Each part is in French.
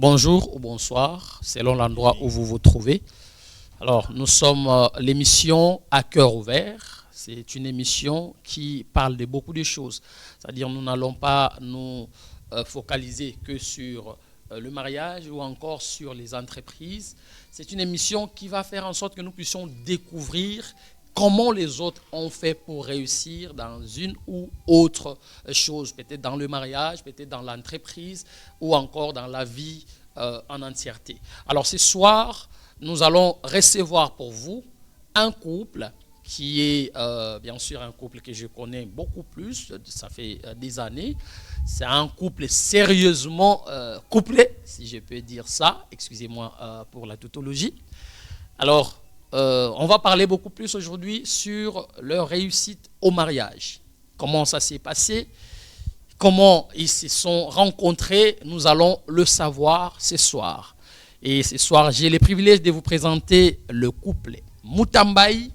Bonjour ou bonsoir, selon l'endroit où vous vous trouvez. Alors, nous sommes l'émission À cœur ouvert. C'est une émission qui parle de beaucoup de choses. C'est-à-dire, nous n'allons pas nous focaliser que sur le mariage ou encore sur les entreprises. C'est une émission qui va faire en sorte que nous puissions découvrir comment les autres ont fait pour réussir dans une ou autre chose, peut-être dans le mariage, peut-être dans l'entreprise ou encore dans la vie en entièreté. Alors ce soir, nous allons recevoir pour vous un couple qui est bien sûr un couple que je connais beaucoup plus, ça fait des années. C'est un couple sérieusement couplé, si je peux dire ça, excusez-moi pour la tautologie. Alors, on va parler beaucoup plus aujourd'hui sur leur réussite au mariage. Comment ça s'est passé, comment ils se sont rencontrés, nous allons le savoir ce soir. Et ce soir, j'ai le privilège de vous présenter le couple Mutambayi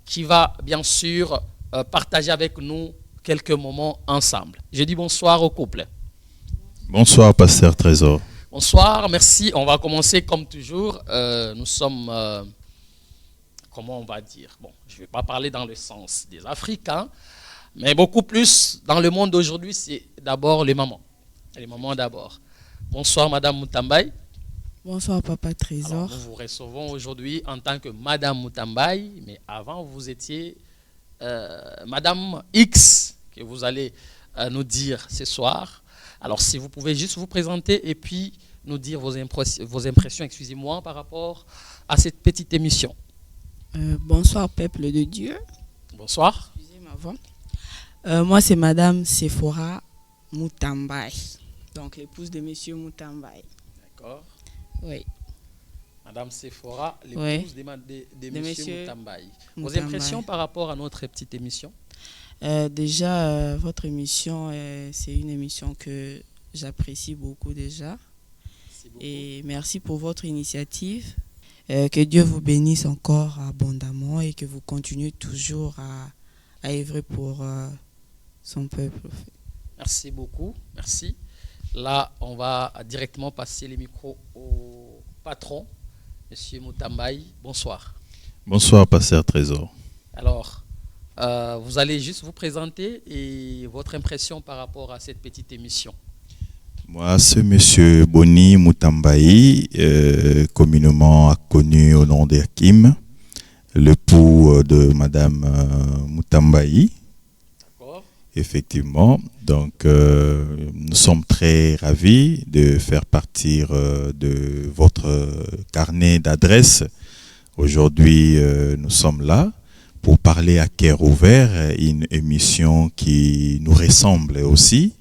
qui va bien sûr partager avec nous quelques moments ensemble. Je dis bonsoir au couple. Bonsoir, pasteur Trésor. Bonsoir, merci. On va commencer comme toujours. Nous sommes... comment on va dire, bon, je ne vais pas parler dans le sens des Africains, mais beaucoup plus dans le monde d'aujourd'hui, c'est d'abord les mamans. Les mamans d'abord. Bonsoir, Madame Mutambayi. Bonsoir, Papa Trésor. Alors, nous vous recevons aujourd'hui en tant que Madame Mutambayi, mais avant, vous étiez Madame X, que vous allez nous dire ce soir. Alors, si vous pouvez juste vous présenter et puis nous dire vos impressions, excusez-moi, par rapport à cette petite émission. Bonsoir, peuple de Dieu. Bonsoir. Excusez ma voix. Moi, c'est Madame Sephora Mutambayi, donc l'épouse de Monsieur Mutambayi. D'accord. Oui. Madame Sephora, l'épouse de Monsieur Mutambayi. Vos impressions par rapport à notre petite émission? Déjà, votre émission, c'est une émission que j'apprécie beaucoup déjà. Et merci pour votre initiative. Que Dieu vous bénisse encore abondamment et que vous continuez toujours à œuvrer pour son peuple. Merci beaucoup, merci. Là, on va directement passer les micros au patron, Monsieur Mutambayi. Bonsoir. Bonsoir, pasteur Trésor. Alors, vous allez juste vous présenter et votre impression par rapport à cette petite émission. Moi, c'est Monsieur Boni Mutambayi, communément connu au nom d'Hakim, l'époux de Madame Mutambayi. D'accord. Effectivement, donc nous sommes très ravis de faire partir de votre carnet d'adresses. Aujourd'hui, nous sommes là pour parler à cœur ouvert, une émission qui nous ressemble aussi.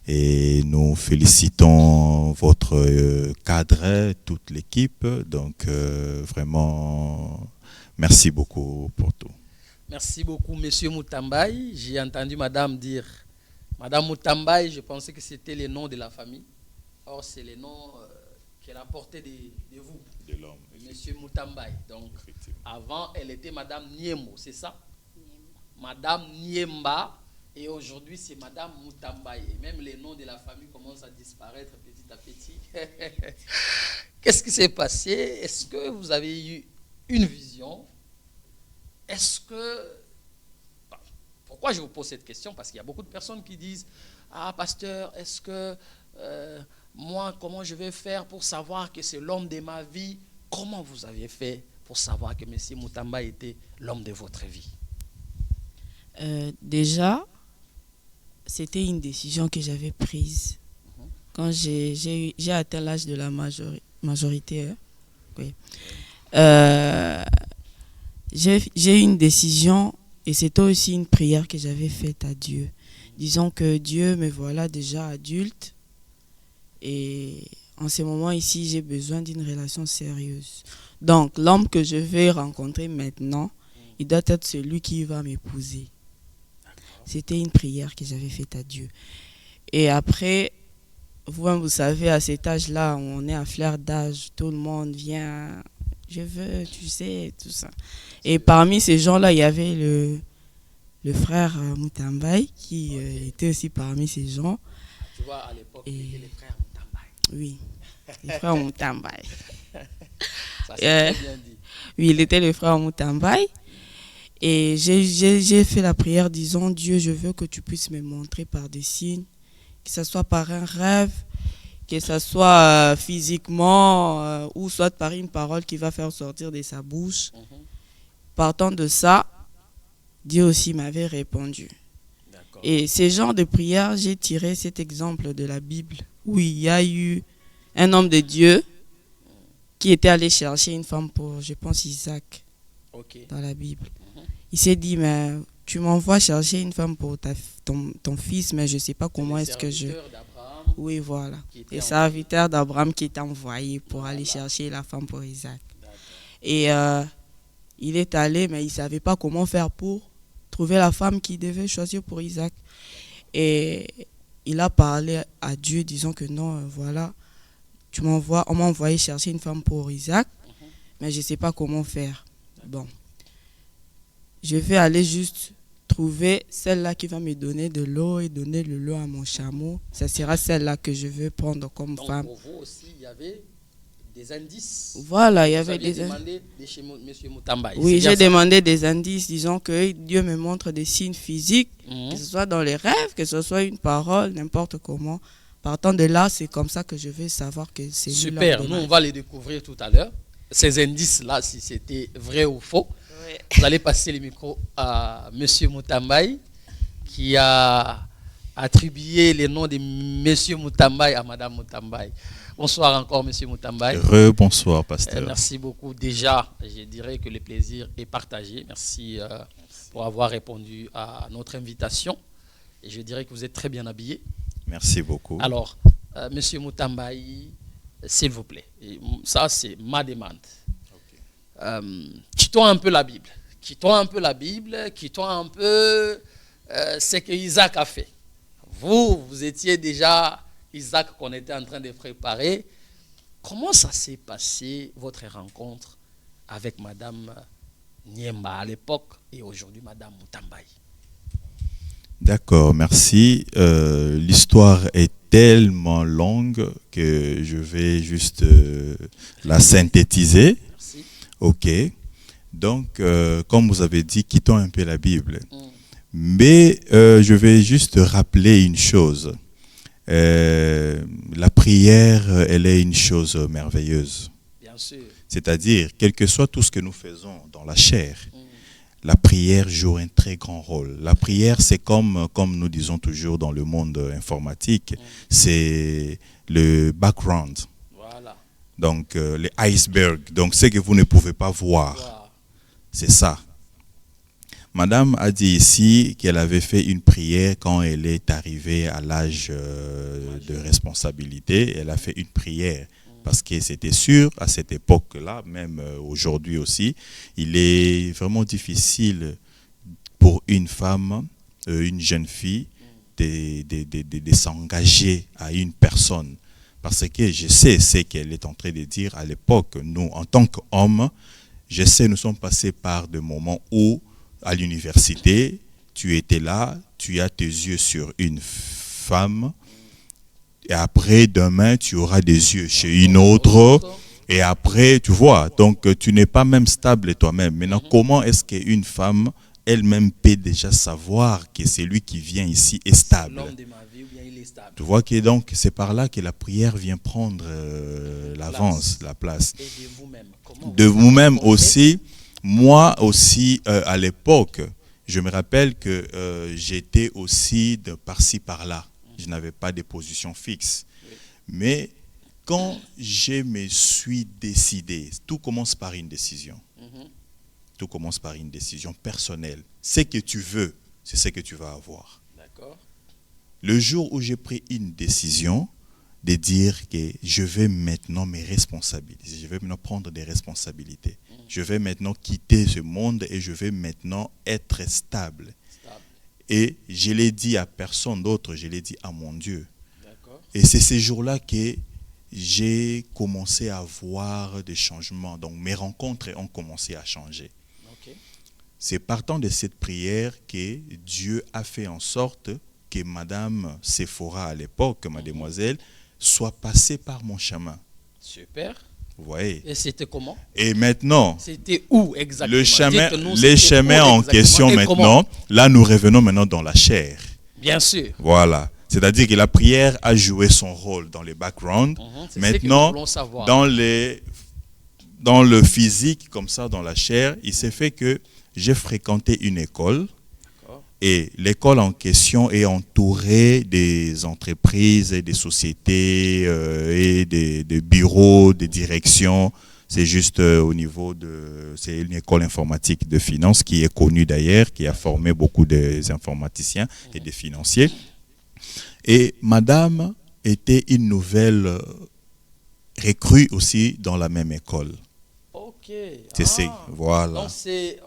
Et nous félicitons votre cadre, toute l'équipe. Donc, vraiment, merci beaucoup pour tout. Merci beaucoup, Monsieur Mutambayi. J'ai entendu Madame dire, Madame Mutambayi, je pensais que c'était le nom de la famille. Or, c'est le nom qu'elle a porté de vous, de l'homme. Monsieur Mutambayi. Donc, avant, elle était Madame Niembo, c'est ça? Madame Niemba. Et aujourd'hui, c'est Madame Mutambayi. Et même les noms de la famille commencent à disparaître petit à petit. Qu'est-ce qui s'est passé? Est-ce que vous avez eu une vision? Est-ce que... Pourquoi je vous pose cette question? Parce qu'il y a beaucoup de personnes qui disent « Ah, pasteur, est-ce que moi, comment je vais faire pour savoir que c'est l'homme de ma vie ?» Comment vous avez fait pour savoir que M. Mutambayi était l'homme de votre vie? Déjà, c'était une décision que j'avais prise quand j'ai atteint l'âge de la majorité. Hein. Oui. J'ai eu une décision et c'était aussi une prière que j'avais faite à Dieu. Disons que Dieu me voilà déjà adulte et en ce moment ici, j'ai besoin d'une relation sérieuse. Donc, l'homme que je vais rencontrer maintenant, il doit être celui qui va m'épouser. C'était une prière que j'avais faite à Dieu. Et après, vous savez, à cet âge-là, on est à fleur d'âge, tout le monde vient, je veux, tu sais, tout ça. Et parmi ces gens-là, il y avait le frère Mutambayi qui était aussi parmi ces gens. Tu vois, à l'époque, il était le frère Mutambayi. Oui. Le frère Moutambaye. Ça, c'est très bien dit. Oui, il était le frère Moutambaye. Et j'ai fait la prière disant, Dieu, je veux que tu puisses me montrer par des signes, que ce soit par un rêve, que ce soit physiquement, ou soit par une parole qui va faire sortir de sa bouche. Partant de ça, Dieu aussi m'avait répondu. Et ces genres de prières, j'ai tiré cet exemple de la Bible, où il y a eu un homme de Dieu qui était allé chercher une femme pour, je pense, Isaac, dans la Bible. Il s'est dit, mais tu m'envoies chercher une femme pour ton fils, mais je ne sais pas comment est-ce que je... Oui, voilà. Les serviteurs d'Abraham qui est envoyé pour aller chercher la femme pour Isaac. Et il est allé, mais il ne savait pas comment faire pour trouver la femme qu'il devait choisir pour Isaac. Et il a parlé à Dieu, disant que non, voilà, on m'a envoyé chercher une femme pour Isaac, mais je ne sais pas comment faire. Bon. Je vais aller juste trouver celle-là qui va me donner de l'eau et donner le lot à mon chameau. Ce sera celle-là que je veux prendre comme Donc, femme. pour vous aussi, il y avait des indices. Voilà, il y avait des indices. Demandé de chez M. Moutambaye. Oui, j'ai demandé des indices, disons que Dieu me montre des signes physiques, que ce soit dans les rêves, que ce soit une parole, n'importe comment. Partant de là, c'est comme ça que je vais savoir que c'est lui. Super, nous on va les découvrir tout à l'heure. Ces indices-là, si c'était vrai ou faux. Vous allez passer le micro à M. Moutambaye, qui a attribué les noms de M. Moutambaye à Mme Moutambaye. Bonsoir encore, M. Moutambaye. Bonsoir, pasteur. Merci beaucoup. Déjà, je dirais que le plaisir est partagé. Merci pour avoir répondu à notre invitation. Et je dirais que vous êtes très bien habillé. Merci beaucoup. Alors, M. Moutambaye, s'il vous plaît, et ça c'est ma demande. Quittons un peu la Bible. Quittons un peu ce que Isaac a fait. Vous étiez déjà Isaac qu'on était en train de préparer. Comment ça s'est passé, votre rencontre avec Madame Niemba à l'époque et aujourd'hui Madame Moutambaye? D'accord, merci. L'histoire est tellement longue que je vais juste la synthétiser. Merci. Ok. Donc, comme vous avez dit, quittons un peu la Bible. Mais je vais juste rappeler une chose. La prière, elle est une chose merveilleuse. Bien sûr. C'est-à-dire, quel que soit tout ce que nous faisons dans la chair, la prière joue un très grand rôle. La prière, c'est comme nous disons toujours dans le monde informatique, c'est le background. Voilà. Donc, les icebergs. Donc, ce que vous ne pouvez pas voir. Wow. C'est ça. Madame a dit ici qu'elle avait fait une prière quand elle est arrivée à l'âge de responsabilité. Elle a fait une prière. Parce que c'était sûr, à cette époque-là, même aujourd'hui aussi, il est vraiment difficile pour une femme, une jeune fille, de s'engager à une personne. Parce que je sais ce qu'elle est en train de dire à l'époque. Nous, en tant qu'hommes, je sais, nous sommes passés par des moments où, à l'université, tu étais là, tu as tes yeux sur une femme, et après, demain, tu auras des yeux chez une autre. Et après, tu vois, donc tu n'es pas même stable toi-même. Maintenant, comment est-ce qu'une femme, elle-même, peut déjà savoir que c'est lui qui vient ici est stable? L'homme de ma vie, ou bien il est stable. Tu vois que donc c'est par là que la prière vient prendre l'avance, la place. Et de vous-même. De vous-même aussi. Moi aussi, à l'époque, je me rappelle que j'étais aussi de par-ci, par-là. Je n'avais pas de position fixe. Mais quand je me suis décidé, tout commence par une décision. Tout commence par une décision personnelle. Ce que tu veux, c'est ce que tu vas avoir. D'accord. Le jour où j'ai pris une décision de dire que je vais maintenant me responsabiliser, je vais maintenant prendre des responsabilités. Je vais maintenant quitter ce monde et je vais maintenant être stable. Et je l'ai dit à personne d'autre, je l'ai dit à mon Dieu. Et c'est ces jours-là que j'ai commencé à voir des changements. Donc mes rencontres ont commencé à changer. C'est partant de cette prière que Dieu a fait en sorte que Madame Sephora à l'époque, mademoiselle, soit passée par mon chemin. Super. Vous voyez. Et c'était comment? Et maintenant, C'était où exactement? les chemins en question maintenant, là nous revenons maintenant dans la chair. Bien sûr. Voilà. C'est-à-dire que la prière a joué son rôle dans les backgrounds. Maintenant, dans le physique, comme ça, dans la chair, il s'est fait que j'ai fréquenté une école. Et l'école en question est entourée des entreprises et des sociétés et des bureaux, des directions. C'est juste au niveau c'est une école informatique de finance qui est connue d'ailleurs, qui a formé beaucoup d'informaticiens et des financiers. Et madame était une nouvelle recrue aussi dans la même école. Ok. Voilà. Donc c'est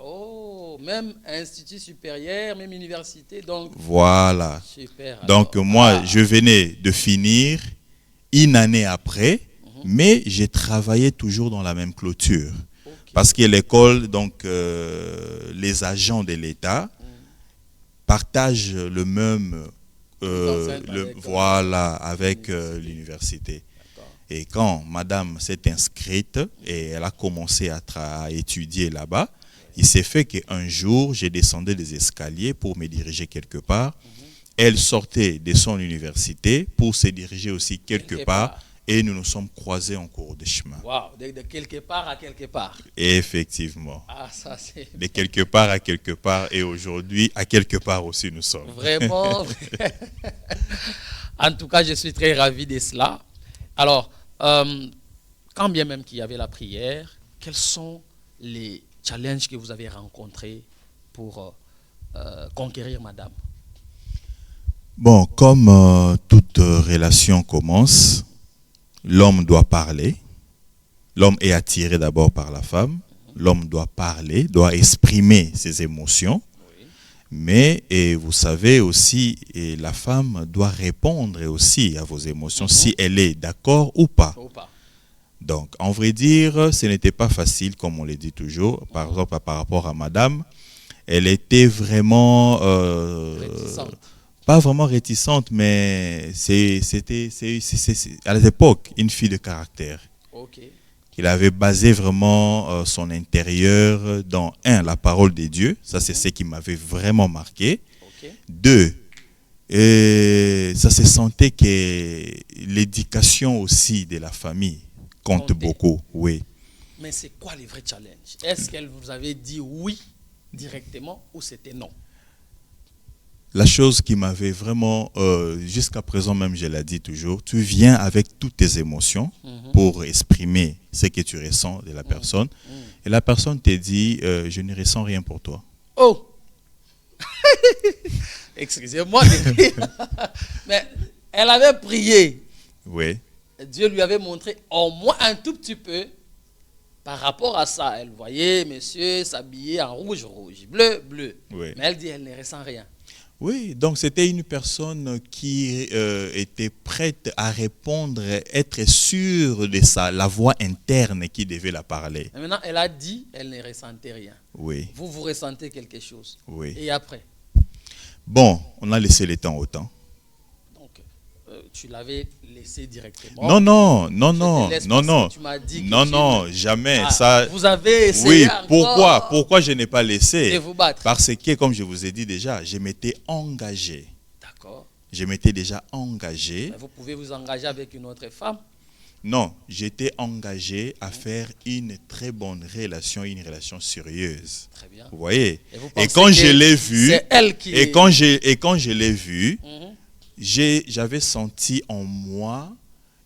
même institut supérieur, même université. Donc voilà. Super. Donc moi, je venais de finir une année après, mais j'ai travaillé toujours dans la même clôture. Okay. Parce que l'école, donc les agents de l'État partagent le même, avec l'université. Et quand madame s'est inscrite et elle a commencé à étudier là-bas, il s'est fait qu'un jour, j'ai descendu des escaliers pour me diriger quelque part. Elle sortait de son université pour se diriger aussi quelque part. Et nous nous sommes croisés en cours de chemin. Waouh, de quelque part à quelque part. Effectivement. Ça c'est... De quelque part à quelque part. Et aujourd'hui, à quelque part aussi nous sommes. Vraiment. En tout cas, je suis très ravi de cela. Alors, quand bien même qu'il y avait la prière, quels sont les challenges que vous avez rencontrés pour conquérir madame? Bon, comme toute relation commence, l'homme doit parler. L'homme est attiré d'abord par la femme. L'homme doit parler, doit exprimer ses émotions. Oui. Mais, et vous savez aussi, et la femme doit répondre aussi à vos émotions si elle est d'accord ou pas. Donc, en vrai dire, ce n'était pas facile, comme on le dit toujours. Par exemple, par rapport à madame, elle était vraiment... réticente. Pas vraiment réticente, mais c'était à l'époque une fille de caractère. Okay. Il avait basé vraiment son intérieur dans, la parole de Dieu. Ça, c'est ce qui m'avait vraiment marqué. Okay. 2, ça se sentait que l'éducation aussi de la famille compte beaucoup. Oui. Mais c'est quoi les vrais challenges? Est-ce qu'elle vous avait dit oui directement ou c'était non? La chose qui m'avait vraiment, jusqu'à présent même, je l'ai dit toujours, tu viens avec toutes tes émotions pour exprimer ce que tu ressens de la personne. Et la personne te dit, je ne ressens rien pour toi. Oh! Excusez-moi de dire. Mais elle avait prié. Oui. Dieu lui avait montré au moins un tout petit peu par rapport à ça. Elle voyait monsieur s'habiller en rouge, rouge, bleu, bleu. Oui. Mais elle dit, elle ne ressent rien. Oui, donc c'était une personne qui était prête à répondre, être sûre de la voix interne qui devait la parler. Et maintenant, elle a dit, elle ne ressentait rien. Oui. Vous ressentez quelque chose. Oui. Et après? Bon, on a laissé le temps au temps. Donc, tu l'avais laissé directement? Non, Tu m'as dit que non, jamais. Ça, vous avez essayé encore. Pourquoi je n'ai pas laissé? De vous battre. Parce que, comme je vous ai dit déjà, je m'étais engagé. D'accord. Je m'étais déjà engagé. Mais vous pouvez vous engager avec une autre femme? Non, j'étais engagé à faire une très bonne relation, une relation sérieuse. Très bien. Vous voyez? Et quand je l'ai vue, c'est elle qui... et quand je l'ai vue, j'avais senti en moi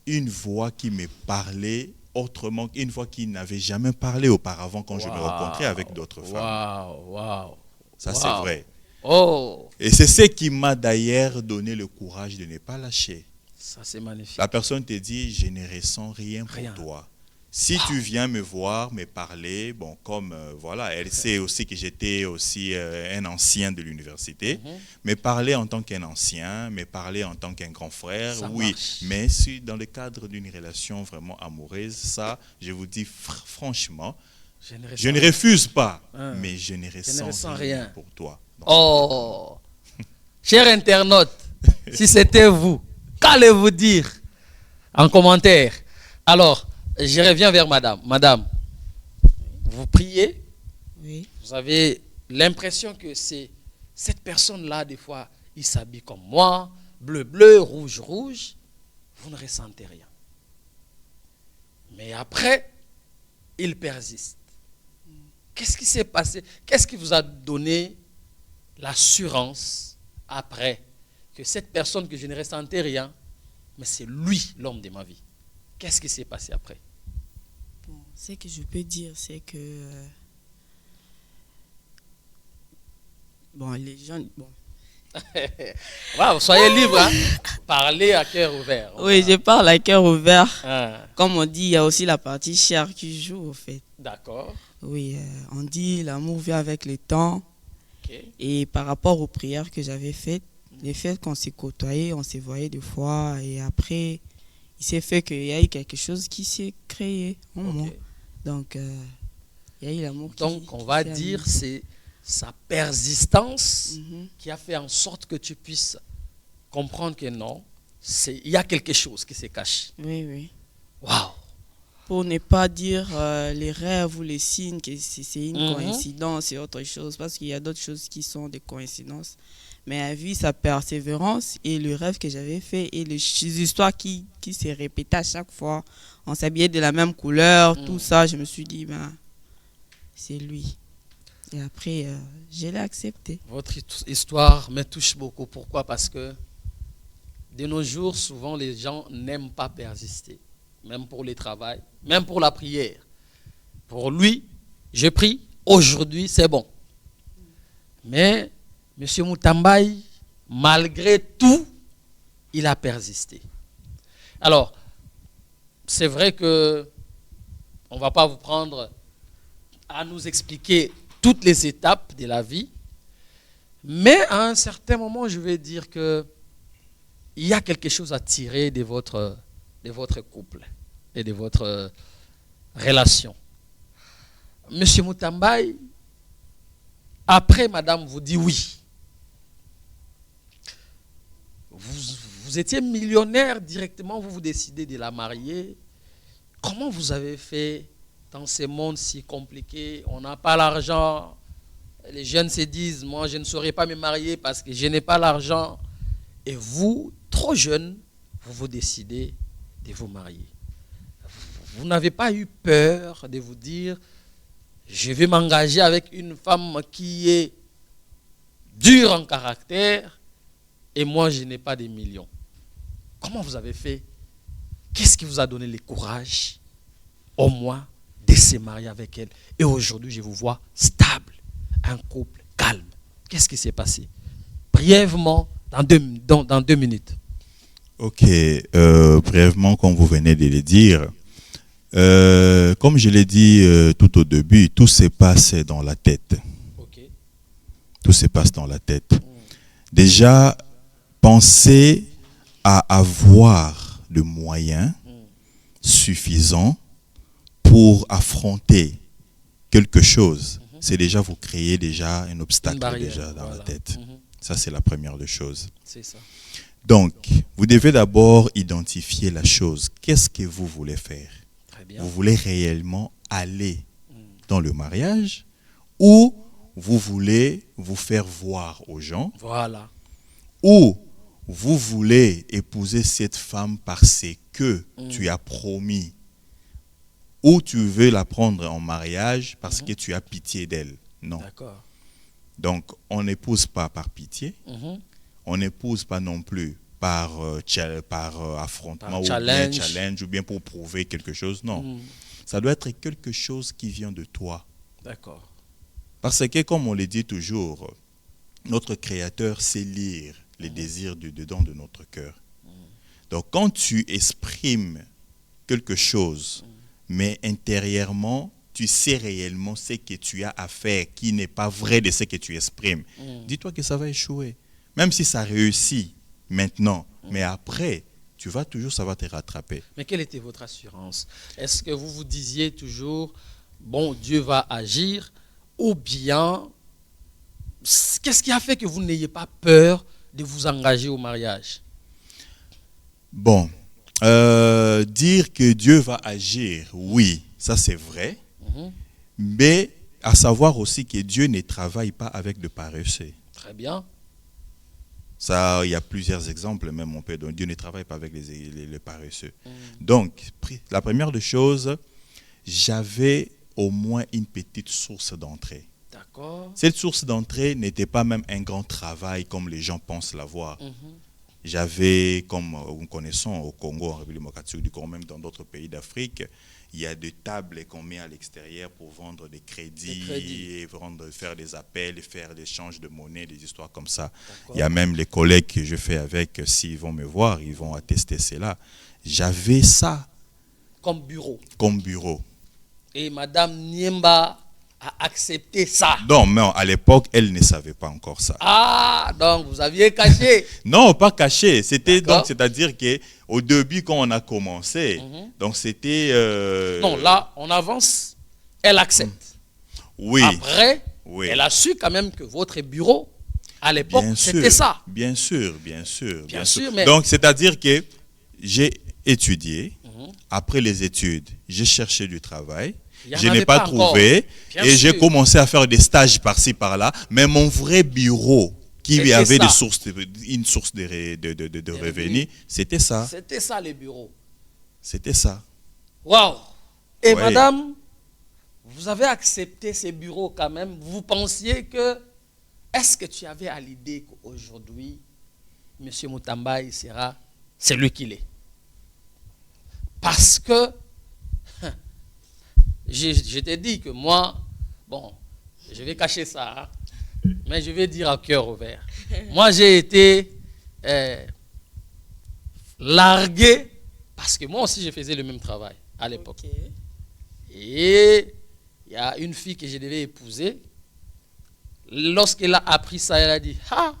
une voix qui me parlait autrement, une voix qui n'avait jamais parlé auparavant quand je me rencontrais avec d'autres femmes. Waouh. Ça, c'est vrai. Oh. Et c'est ce qui m'a d'ailleurs donné le courage de ne pas lâcher. Ça, c'est magnifique. La personne te dit, je ne ressens rien pour toi. Si tu viens me voir, me parler, bon, comme voilà, elle sait aussi que j'étais aussi un ancien de l'université, me parler en tant qu'un ancien, me parler en tant qu'un grand frère, ça oui, marche. mais si dans le cadre d'une relation vraiment amoureuse, ça, je vous dis franchement, je ne refuse pas, mais je ne ressens rien pour toi. Donc, oh, chers internautes, si c'était vous, qu'allez-vous dire en commentaire? Alors, je reviens vers madame. Madame, vous priez, Oui. vous avez l'impression que c'est cette personne-là, des fois, il s'habille comme moi, bleu, bleu, rouge, rouge. Vous ne ressentez rien. Mais après, il persiste. Qu'est-ce qui s'est passé? Qu'est-ce qui vous a donné l'assurance après que cette personne que je ne ressentais rien, mais c'est lui l'homme de ma vie? Qu'est-ce qui s'est passé après? Bon, ce que je peux dire, c'est que bon, les gens, bon. Wow, soyez libre, hein? Parlez à cœur ouvert. Oui, je parle à cœur ouvert. Ah, Comme on dit, il y a aussi la partie chair qui joue, au fait. d'accord. Oui, on dit l'amour vient avec le temps. Ok. Et par rapport aux prières que j'avais faites, les faits qu'on s'est côtoyés, on s'est voyés deux fois. Et après, il s'est fait qu'il y a eu quelque chose qui s'est créé en moi. Ok. Donc, il y a eu l'amour qui Donc, on qui va s'est dire amené. c'est sa persistance Mhm. qui a fait en sorte que tu puisses comprendre que non, il y a quelque chose qui se cache. Oui, oui. Waouh! Pour ne pas dire les rêves ou les signes que c'est une Mhm. coïncidence et autre chose, parce qu'il y a d'autres choses qui sont des coïncidences. Mais à vu sa persévérance et le rêve que j'avais fait et les histoires qui se répétaient à chaque fois, on s'habillait de la même couleur, tout ça, je me suis dit, ben, c'est lui. Et après, je l'ai accepté. Votre histoire me touche beaucoup. Pourquoi? Parce que de nos jours, souvent, les gens n'aiment pas persister. Même pour le travail, même pour la prière. Pour lui, je prie, aujourd'hui, c'est bon. Mais M. Moutambaye, malgré tout, il a persisté. Alors, c'est vrai que on ne va pas vous prendre à nous expliquer toutes les étapes de la vie, mais à un certain moment, je vais dire que il y a quelque chose à tirer de votre couple et de votre relation. Monsieur Moutambaye, après madame vous dit oui. Vous étiez millionnaire directement, vous décidez de la marier. Comment vous avez fait dans ce monde si compliqué? On n'a pas l'argent. Les jeunes se disent, moi je ne saurais pas me marier parce que je n'ai pas l'argent. Et vous, trop jeune, vous décidez de vous marier. Vous n'avez pas eu peur de vous dire, je vais m'engager avec une femme qui est dure en caractère et moi je n'ai pas des millions. Comment vous avez fait? Qu'est-ce qui vous a donné le courage, au moins, de se marier avec elle? Et aujourd'hui, je vous vois stable, un couple calme. Qu'est-ce qui s'est passé? Brièvement, dans 2 minutes. Ok, brièvement, comme vous venez de le dire, comme je l'ai dit tout au début, tout se passe dans la tête. Okay. Tout se passe dans la tête. Déjà, pensez à avoir le moyen suffisant pour affronter quelque chose. C'est déjà, vous créez déjà un obstacle barrière, déjà dans voilà. la tête. Ça, c'est la première des choses. C'est ça. Donc, vous devez d'abord identifier la chose. Qu'est-ce que vous voulez faire? Très bien. Vous voulez réellement aller dans le mariage ou vous voulez vous faire voir aux gens Voilà. ou vous voulez épouser cette femme parce que tu as promis ou tu veux la prendre en mariage parce que tu as pitié d'elle. Non. D'accord. Donc, on n'épouse pas par pitié. Mhm. On n'épouse pas non plus par affrontement Par ou challenge. bien challenge ou bien pour prouver quelque chose. Non. Ça doit être quelque chose qui vient de toi. D'accord. Parce que, comme on le dit toujours, notre Créateur sait lire les désirs du dedans de notre cœur. Donc, quand tu exprimes quelque chose, mais intérieurement, tu sais réellement ce que tu as à faire, qui n'est pas vrai de ce que tu exprimes. Dis-toi que ça va échouer. Même si ça réussit maintenant, mais après, tu vas toujours, ça va te rattraper. Mais quelle était votre assurance? Est-ce que vous vous disiez toujours, bon, Dieu va agir, ou bien, qu'est-ce qui a fait que vous n'ayez pas peur de vous engager au mariage? Bon, dire que Dieu va agir, oui, ça c'est vrai. Mhm. Mais à savoir aussi que Dieu ne travaille pas avec de paresseux. Très bien. Ça, il y a plusieurs exemples, même on peut donner. Dieu ne travaille pas avec les paresseux. Mhm. Donc, la première des choses, j'avais au moins une petite source d'entrée. D'accord. Cette source d'entrée n'était pas même un grand travail comme les gens pensent l'avoir. Mhm. J'avais, comme nous connaissons au Congo, en République démocratique du Congo, même dans d'autres pays d'Afrique, il y a des tables qu'on met à l'extérieur pour vendre des crédits, et faire des appels, faire des échanges de monnaie, des histoires comme ça. Il y a même les collègues que je fais avec, s'ils vont me voir, ils vont attester cela. J'avais ça Comme bureau. comme bureau. Et Madame Niemba a accepté ça. Non, mais à l'époque, elle ne savait pas encore ça. Ah, donc vous aviez caché. Non, pas caché. C'était D'accord. donc, c'est-à-dire que au début, quand on a commencé, donc c'était. Non, là, on avance. Elle accepte. Oui. Après, Oui. elle a su quand même que votre bureau, à l'époque, Bien c'était sûr, ça. Bien sûr, bien sûr. Bien sûr, mais- Donc, c'est-à-dire que j'ai étudié. Après les études, j'ai cherché du travail. Il y en Je n'ai avait pas pas encore. trouvé. Bien Et j'ai sûr. commencé à faire des stages par-ci, par-là. Mais mon vrai bureau, qui C'était avait ça. une source de revenus, revenus. c'était ça. C'était ça, les bureaux. C'était ça. Waouh! Et Ouais. madame, vous avez accepté ces bureaux quand même. Vous pensiez que. Est-ce que tu avais à l'idée qu'aujourd'hui, M. Mutambai sera celui qu'il est? Parce que. Je t'ai dit que moi, bon, je vais cacher ça, hein, mais je vais dire à cœur ouvert. Moi, j'ai été largué parce que moi aussi, je faisais le même travail à l'époque. Ok. Et il y a une fille que je devais épouser. Lorsqu'elle a appris ça, elle a dit, ah,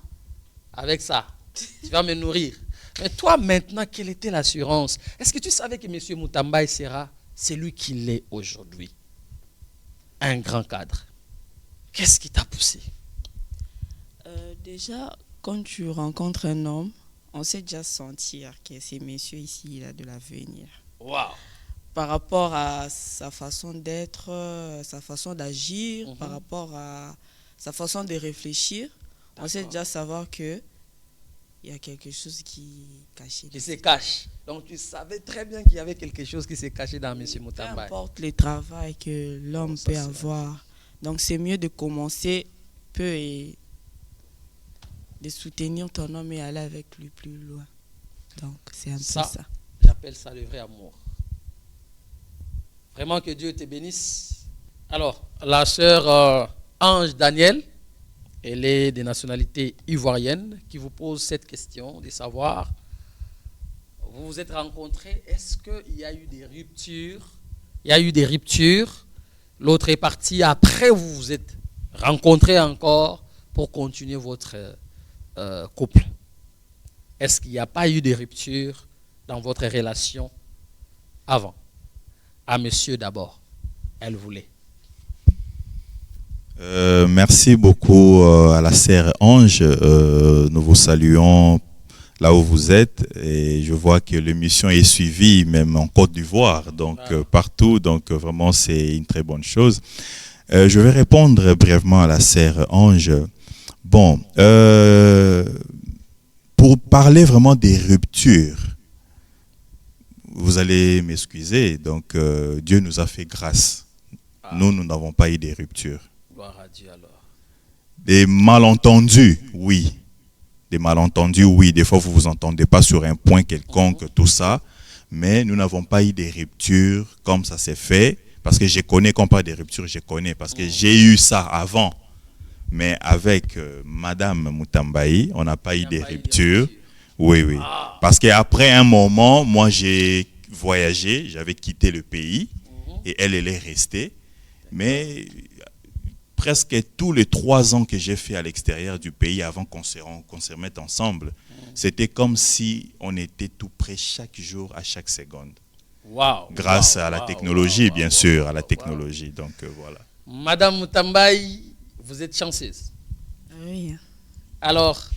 avec ça, tu vas me nourrir. Mais toi, maintenant, quelle était l'assurance? Est-ce que tu savais que M. Mutambai sera celui qu'il est aujourd'hui? Un grand cadre. Qu'est-ce qui t'a poussé? Déjà, quand tu rencontres un homme, on sait déjà sentir que ce monsieur ici, il a de l'avenir. Waouh! Par rapport à sa façon d'être, sa façon d'agir, par rapport à sa façon de réfléchir, on sait déjà savoir que il y a quelque chose qui est caché. Qui se cache. Donc tu savais très bien qu'il y avait quelque chose qui s'est caché dans M. Peu Mutambai. importe le travail que l'homme Ça, peut c'est avoir. Donc c'est mieux de commencer peu et de soutenir ton homme et aller avec lui plus loin. Donc c'est un peu ça. J'appelle ça le vrai amour. Vraiment que Dieu te bénisse. Alors, la sœur Ange Daniel, elle est de nationalité ivoirienne, qui vous pose cette question de savoir, vous vous êtes rencontrés, est-ce qu'il y a eu des ruptures? Il y a eu des ruptures, l'autre est parti, après vous vous êtes rencontrés encore pour continuer votre couple. Est-ce qu'il n'y a pas eu de rupture dans votre relation avant? À monsieur d'abord, elle voulait. Merci beaucoup à la sœur Ange. Nous vous saluons là où vous êtes et je vois que l'émission est suivie même en Côte d'Ivoire, donc partout. Donc vraiment c'est une très bonne chose. Je vais répondre brièvement à la sœur Ange. Bon, pour parler vraiment des ruptures, vous allez m'excuser. Donc Dieu nous a fait grâce. Nous n'avons pas eu des ruptures. Gloire à Dieu alors. Des malentendus, oui. Des malentendus, oui. Des fois, vous ne vous entendez pas sur un point quelconque, tout ça. Mais nous n'avons pas eu des ruptures comme ça s'est fait. Parce que je connais, quand on parle des ruptures, je connais. Parce que j'ai eu ça avant. Mais avec Madame Mutambai, on n'a pas eu des ruptures. Oui, oui. Parce qu'après un moment, moi, j'ai voyagé. J'avais quitté le pays. Et elle est restée. Mais presque tous les 3 ans que j'ai fait à l'extérieur du pays avant qu'on se remette ensemble, c'était comme si on était tout près chaque jour, à chaque seconde. Wow, Grâce à la technologie, bien sûr, à la technologie. Donc voilà. Madame Mutambai, vous êtes chanceuse. Oui. Alors,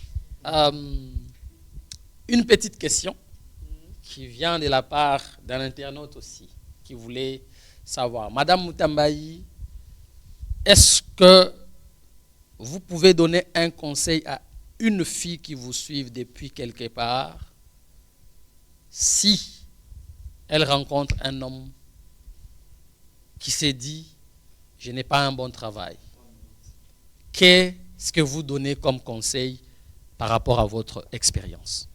une petite question qui vient de la part d'un internaute aussi, qui voulait savoir. Madame Mutambaï, est-ce que vous pouvez donner un conseil à une fille qui vous suit depuis quelque part si elle rencontre un homme qui s'est dit « je n'ai pas un bon travail ». Qu'est-ce que vous donnez comme conseil par rapport à votre expérience?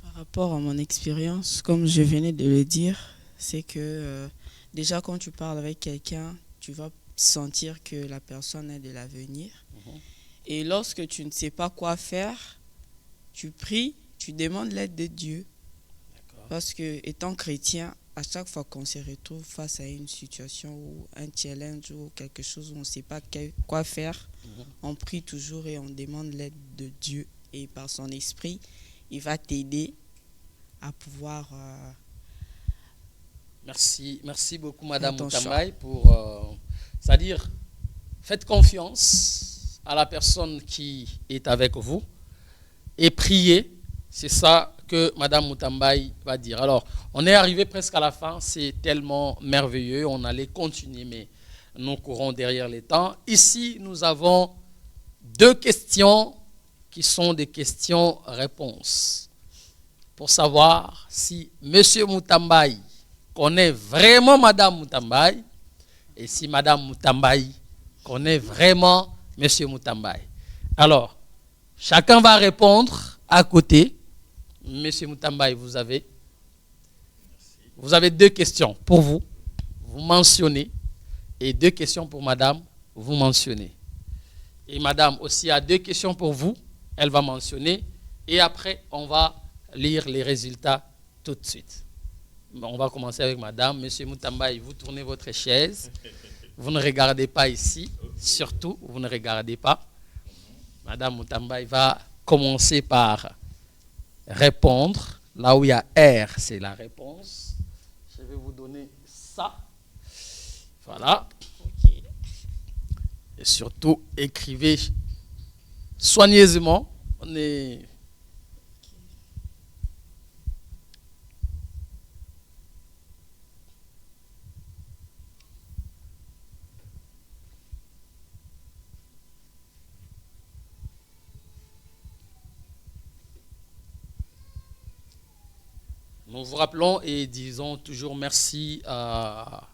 Par rapport à mon expérience, comme je venais de le dire, c'est que déjà quand tu parles avec quelqu'un, tu vas sentir que la personne a de l'avenir. Et lorsque tu ne sais pas quoi faire, tu pries, tu demandes l'aide de Dieu. Parce que étant chrétien, à chaque fois qu'on se retrouve face à une situation ou un challenge ou quelque chose où on ne sait pas quoi faire, on prie toujours et on demande l'aide de Dieu. Et par son esprit, il va t'aider à pouvoir... Merci beaucoup, Madame Mutambaï, pour... c'est-à-dire, faites confiance à la personne qui est avec vous et priez. C'est ça que Madame Mutambaï va dire. Alors, on est arrivé presque à la fin. C'est tellement merveilleux. On allait continuer, mais nous courons derrière les temps. Ici, nous avons 2 questions qui sont des questions-réponses pour savoir si Monsieur Mutambaï connaît vraiment Madame Mutambaï et si Madame Mutambaï connaît vraiment Monsieur Mutambaï. Alors, chacun va répondre à côté. Monsieur Mutambaï, vous avez 2 questions pour vous. Vous mentionnez. Et 2 questions pour Madame, vous mentionnez. Et Madame aussi a 2 questions pour vous. Elle va mentionner. Et après, on va lire les résultats tout de suite. On va commencer avec Madame. Monsieur Mutambaï, vous tournez votre chaise. Vous ne regardez pas ici. Surtout, vous ne regardez pas. Madame Mutambaï va commencer par répondre. Là où il y a R, c'est la réponse. Je vais vous donner ça. Voilà. Et surtout, écrivez soigneusement. On est... Nous vous rappelons et disons toujours merci à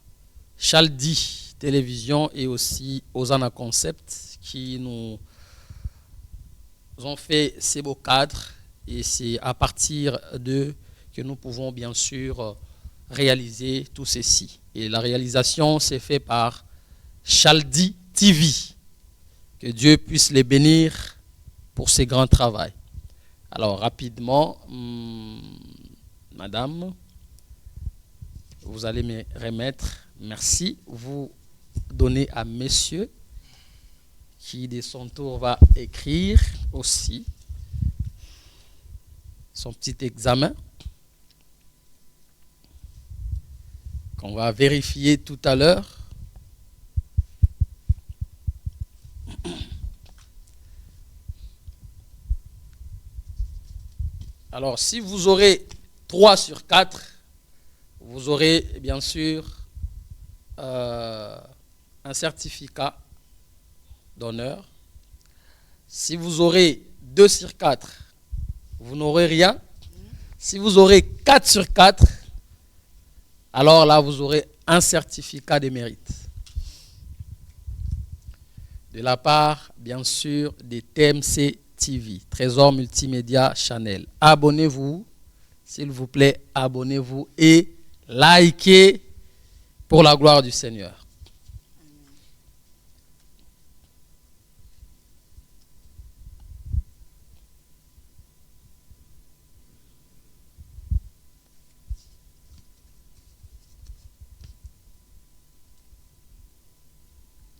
Chaldi Télévision et aussi Osana Concept qui nous ont fait ces beaux cadres et c'est à partir d'eux que nous pouvons bien sûr réaliser tout ceci. Et la réalisation s'est faite par Chaldi TV. Que Dieu puisse les bénir pour ces grands travaux. Alors rapidement, Madame, vous allez me remettre, merci, vous donnez à Monsieur qui de son tour va écrire aussi son petit examen qu'on va vérifier tout à l'heure. Alors, si vous aurez 3 sur 4, vous aurez bien sûr un certificat d'honneur. Si vous aurez 2 sur 4, vous n'aurez rien. Si vous aurez 4 sur 4, alors là, vous aurez un certificat de mérite. De la part, bien sûr, des TMC TV, Trésor Multimédia Channel. Abonnez-vous, s'il vous plaît, abonnez-vous et likez pour la gloire du Seigneur.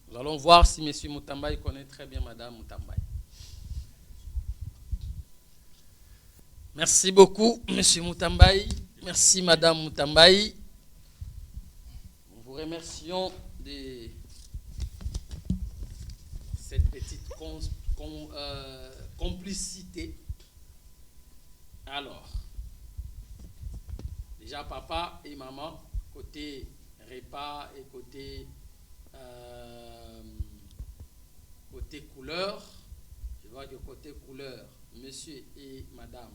Nous allons voir si M. Mutambaï connaît très bien Mme Mutambaï. Merci beaucoup, M. Mutambaï. Merci, Mme Mutambaï. Nous vous remercions de cette petite complicité. Alors, Déjà, papa et maman, côté repas et côté couleur, je vois que côté couleur, monsieur et madame,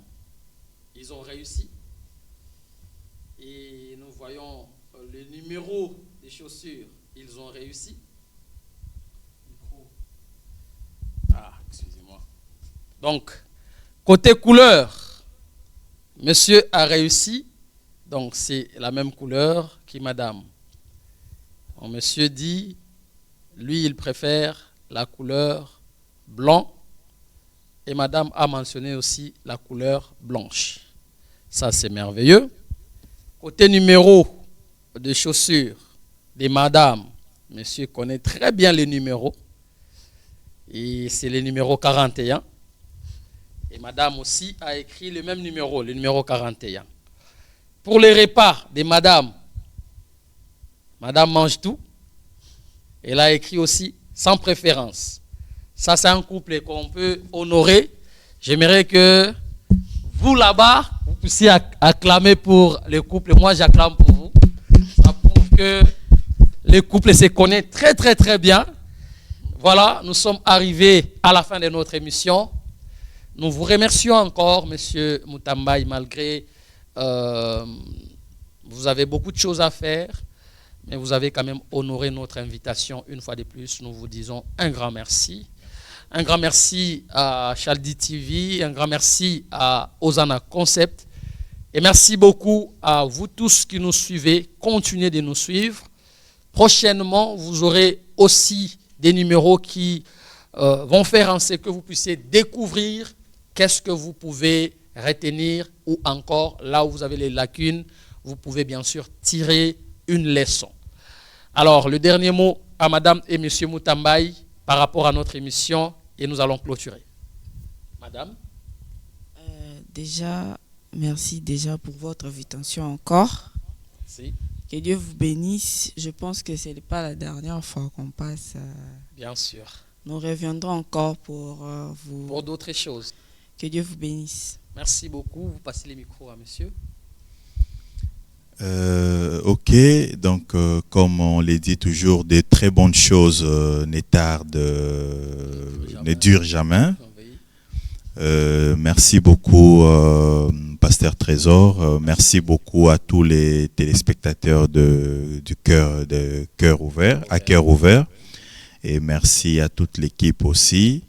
ils ont réussi. Et nous voyons le numéro des chaussures, ils ont réussi. Ah, excusez-moi. Donc, côté couleur, monsieur a réussi. Donc, c'est la même couleur que madame. Donc, monsieur dit, lui, il préfère la couleur blanc. Et madame a mentionné aussi la couleur blanche. Ça, c'est merveilleux. Côté numéro de chaussures des madames, monsieur connaît très bien les numéros. Et c'est le numéro 41. Et madame aussi a écrit le même numéro, le numéro 41. Pour les repas des madames, madame mange tout. Elle a écrit aussi sans préférence. Ça, c'est un couple qu'on peut honorer. J'aimerais que vous, là-bas, vous puissiez acclamer pour le couple. Moi, j'acclame pour vous. Ça prouve que le couple se connaît très, très, très bien. Voilà, nous sommes arrivés à la fin de notre émission. Nous vous remercions encore, Monsieur Mutambaï, malgré vous avez beaucoup de choses à faire, mais vous avez quand même honoré notre invitation une fois de plus. Nous vous disons un grand merci. Un grand merci à Chaldi TV, un grand merci à Osana Concept. Et merci beaucoup à vous tous qui nous suivez. Continuez de nous suivre. Prochainement, vous aurez aussi des numéros qui vont faire en sorte que vous puissiez découvrir qu'est-ce que vous pouvez retenir ou encore, là où vous avez les lacunes, vous pouvez bien sûr tirer une leçon. Alors, le dernier mot à Madame et Monsieur Mutambaï par rapport à notre émission et nous allons clôturer. Madame. Déjà, merci déjà pour votre invitation encore. Merci. Que Dieu vous bénisse. Je pense que ce n'est pas la dernière fois qu'on passe. Bien sûr. Nous reviendrons encore pour vous. Pour d'autres choses. Que Dieu vous bénisse. Merci beaucoup. Vous passez les micros à monsieur. Ok, donc comme on les dit toujours, des très bonnes choses ne tardent, ne durent jamais. Merci beaucoup, Pasteur Trésor. Merci beaucoup à tous les téléspectateurs du cœur ouvert, à cœur ouvert. Et merci à toute l'équipe aussi.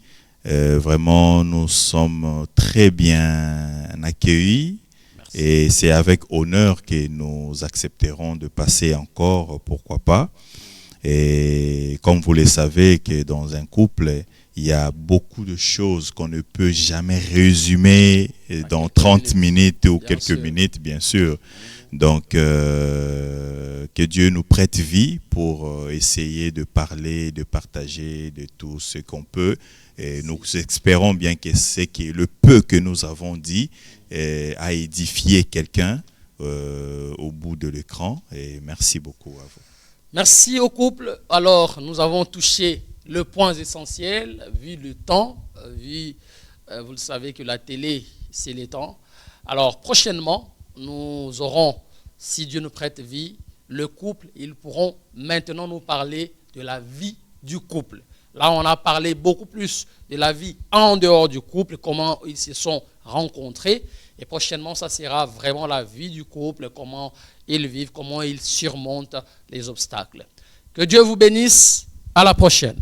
Vraiment, nous sommes très bien accueillis. Merci. Et c'est avec honneur que nous accepterons de passer encore, pourquoi pas. Et comme vous le savez, que dans un couple, il y a beaucoup de choses qu'on ne peut jamais résumer dans 30 minutes ou quelques minutes, bien sûr. Donc, que Dieu nous prête vie pour essayer de parler, de partager de tout ce qu'on peut. Et nous espérons bien que c'est que le peu que nous avons dit a édifié quelqu'un au bout de l'écran. Et merci beaucoup à vous. Merci au couple. Alors, nous avons touché le point essentiel, vu le temps, vous le savez que la télé, c'est le temps. Alors, prochainement, nous aurons, si Dieu nous prête vie, le couple. Ils pourront maintenant nous parler de la vie du couple. Là, on a parlé beaucoup plus de la vie en dehors du couple, comment ils se sont rencontrés. Et prochainement, ça sera vraiment la vie du couple, comment ils vivent, comment ils surmontent les obstacles. Que Dieu vous bénisse. À la prochaine.